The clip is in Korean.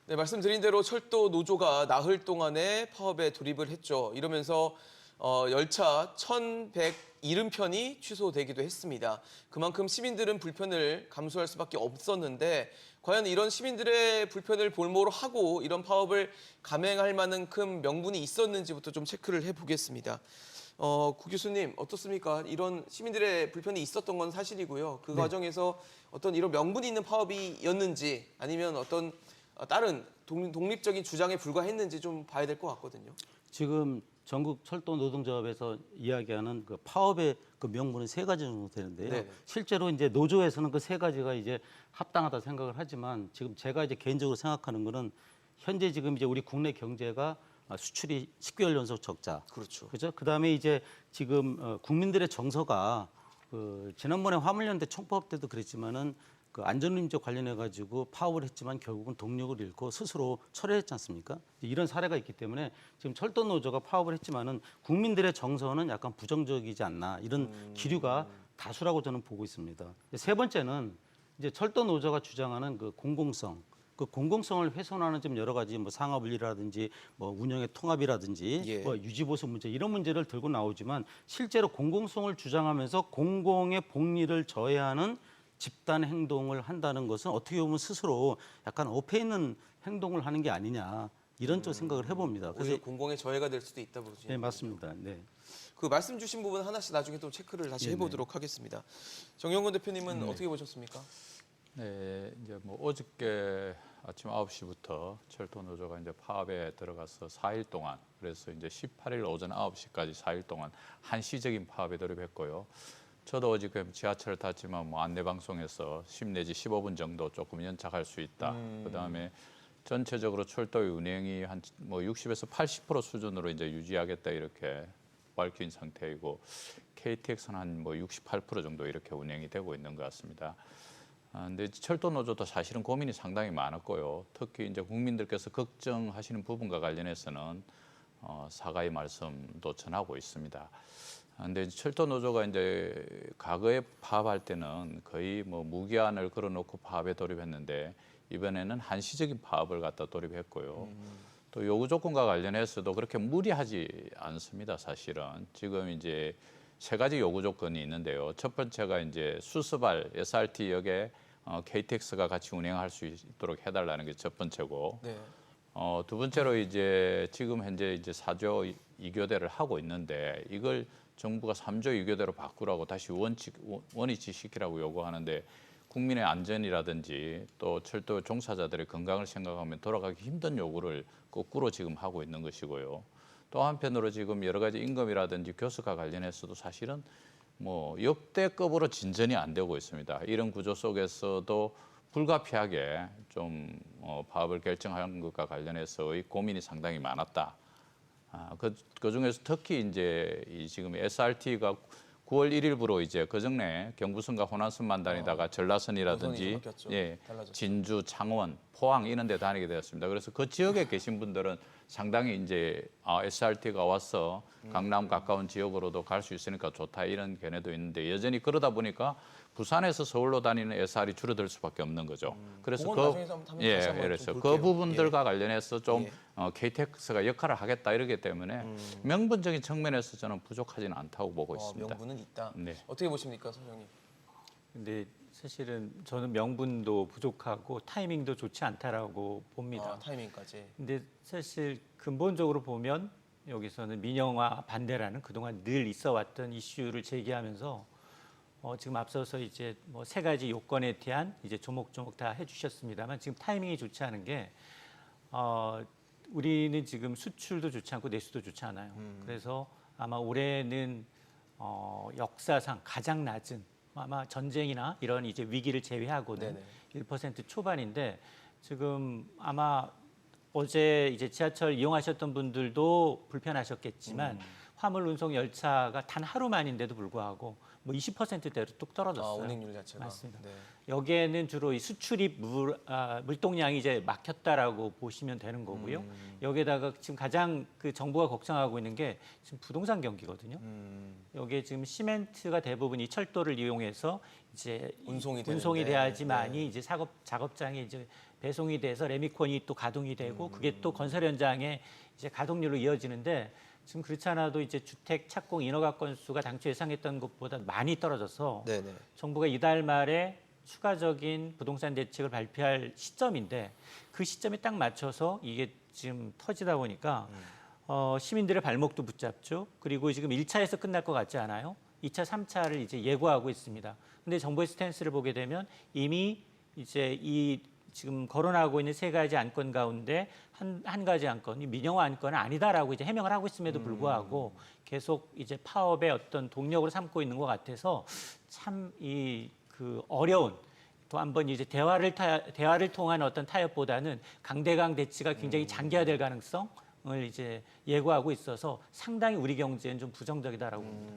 네, 말씀드린 대로 철도 노조가 나흘 동안에 파업에 돌입을 했죠. 이러면서 열차 1,170편이 취소되기도 했습니다. 그만큼 시민들은 불편을 감수할 수밖에 없었는데 과연 이런 시민들의 불편을 볼모로 하고 이런 파업을 감행할 만큼 명분이 있었는지부터 좀 체크를 해보겠습니다. 구 교수님 어떻습니까? 이런 시민들의 불편이 있었던 건 사실이고요. 그 과정에서 어떤 이런 명분이 있는 파업이었는지 아니면 어떤 다른 독립적인 주장에 불과했는지 좀 봐야 될 것 같거든요. 지금 전국 철도 노동조합에서 이야기하는 그 파업의 그 명분은 세 가지 정도 되는데요. 네네. 실제로 이제 노조에서는 그 세 가지가 이제 합당하다 생각을 하지만 지금 제가 이제 개인적으로 생각하는 거는 현재 지금 이제 우리 국내 경제가 수출이 10개월 연속 적자. 그렇죠. 그죠? 그다음에 이제 지금 국민들의 정서가 지난번에 화물연대 총파업 때도 그랬지만은 그 안전운임제 관련해 가지고 파업을 했지만 결국은 동력을 잃고 스스로 철회했지 않습니까? 이런 사례가 있기 때문에 지금 철도 노조가 파업을 했지만은 국민들의 정서는 약간 부정적이지 않나 이런 기류가 다수라고 저는 보고 있습니다. 세 번째는 이제 철도 노조가 주장하는 그 공공성. 그 공공성을 훼손하는 좀 여러 가지 뭐 상업윤리라든지 뭐 운영의 통합이라든지 예. 뭐 유지보수 문제 이런 문제를 들고 나오지만 실제로 공공성을 주장하면서 공공의 복리를 저해하는 집단 행동을 한다는 것은 어떻게 보면 스스로 약간 엎여 있는 행동을 하는 게 아니냐 이런 쪽 생각을 해봅니다. 그래서 공공의 저해가 될 수도 있다 보시죠. 네 맞습니다. 네. 그 말씀 주신 부분 하나씩 나중에 또 체크를 다시 해보도록 하겠습니다. 정영근 대표님은 어떻게 보셨습니까? 네, 이제 뭐 어저께 아침 9시부터 철도 노조가 이제 파업에 들어가서 4일 동안 그래서 이제 18일 오전 9시까지 4일 동안 한시적인 파업에 돌입했고요. 저도 어저께 지하철을 탔지만 뭐 안내 방송에서 10 내지 15분 정도 조금 연착할 수 있다. 그다음에 전체적으로 철도의 운행이 한 뭐 60에서 80% 수준으로 이제 유지하겠다 이렇게 밝힌 상태이고 KTX는 한 뭐 68% 정도 이렇게 운행이 되고 있는 것 같습니다. 근데 철도 노조도 사실은 고민이 상당히 많았고요. 특히 이제 국민들께서 걱정하시는 부분과 관련해서는 사과의 말씀도 전하고 있습니다. 근데 철도 노조가 이제 과거에 파업할 때는 거의 뭐 무기한을 걸어놓고 파업에 돌입했는데 이번에는 한시적인 파업을 갖다 돌입했고요. 또 요구 조건과 관련해서도 그렇게 무리하지 않습니다. 사실은 지금 이제 세 가지 요구 조건이 있는데요. 첫 번째가 이제 수서발 SRT역에 KTX가 같이 운행할 수 있도록 해달라는 게 첫 번째고, 네. 두 번째로 이제 지금 현재 이제 4조 2교대를 하고 있는데 이걸 정부가 3조 2교대로 바꾸라고 다시 원위치시키라고 요구하는데 국민의 안전이라든지 또 철도 종사자들의 건강을 생각하면 돌아가기 힘든 요구를 거꾸로 지금 하고 있는 것이고요. 또 한편으로 지금 여러 가지 임금이라든지 교수과 관련해서도 사실은 뭐 역대급으로 진전이 안 되고 있습니다. 이런 구조 속에서도 불가피하게 좀 파업을 결정한 것과 관련해서의 고민이 상당히 많았다. 그 중에서 특히 이제 지금 SRT가 9월 1일부로 이제 그전에 경부선과 호남선만 다니다가 전라선이라든지 진주, 창원, 포항 이런 데 다니게 되었습니다. 그래서 그 지역에 계신 분들은 상당히 이제 SRT가 와서 강남 가까운 지역으로도 갈 수 있으니까 좋다 이런 견해도 있는데 여전히 그러다 보니까 부산에서 서울로 다니는 SR이 줄어들 수밖에 없는 거죠. 그래서 그래서 그 부분들과 관련해서 좀 KTX가 역할을 하겠다 이러기 때문에 명분적인 측면에서 저는 부족하지는 않다고 보고 있습니다. 명분은 있다. 네. 어떻게 보십니까, 선생님? 근데 사실은 저는 명분도 부족하고 타이밍도 좋지 않다라고 봅니다. 타이밍까지. 근데 사실 근본적으로 보면 여기서는 민영화 반대라는 그동안 늘 있어왔던 이슈를 제기하면서 지금 앞서서 이제 뭐 세 가지 요건에 대한 이제 조목조목 다 해주셨습니다만 지금 타이밍이 좋지 않은 게 우리는 지금 수출도 좋지 않고 내수도 좋지 않아요. 그래서 아마 올해는 역사상 가장 낮은 아마 전쟁이나 이런 이제 위기를 제외하고는 1% 초반인데 지금 아마 어제 이제 지하철 이용하셨던 분들도 불편하셨겠지만 화물 운송 열차가 단 하루 만인데도 불구하고 뭐 20%대로 뚝 떨어졌어요. 운행률 자체가. 맞습니다. 네. 여기에는 주로 이 수출입 물동량이 이제 막혔다라고 보시면 되는 거고요. 여기에다가 지금 가장 그 정부가 걱정하고 있는 게 지금 부동산 경기거든요. 여기에 지금 시멘트가 대부분 이 철도를 이용해서 이제 운송이 되는데, 돼야지만이 네. 이제 작업장에 이제 배송이 돼서 레미콘이 또 가동이 되고 그게 또 건설 현장에 이제 가동률로 이어지는데 지금 그렇지 않아도 이제 주택 착공 인허가 건수가 당초 예상했던 것보다 많이 떨어져서 네네. 정부가 이달 말에 추가적인 부동산 대책을 발표할 시점인데 그 시점에 딱 맞춰서 이게 지금 터지다 보니까 시민들의 발목도 붙잡죠. 그리고 지금 1차에서 끝날 것 같지 않아요? 2차, 3차를 이제 예고하고 있습니다. 근데 정부의 스탠스를 보게 되면 이미 이제 이 지금 거론하고 있는 세 가지 안건 가운데 한 가지 안건이 민영화 안건은 아니다라고 이제 해명을 하고 있음에도 불구하고 계속 이제 파업의 어떤 동력으로 삼고 있는 것 같아서 참 이 그 어려운 또 한번 이제 대화를 통한 어떤 타협보다는 강대강 대치가 굉장히 장기화될 가능성을 이제 예고하고 있어서 상당히 우리 경제는 좀 부정적이다라고 봅니다.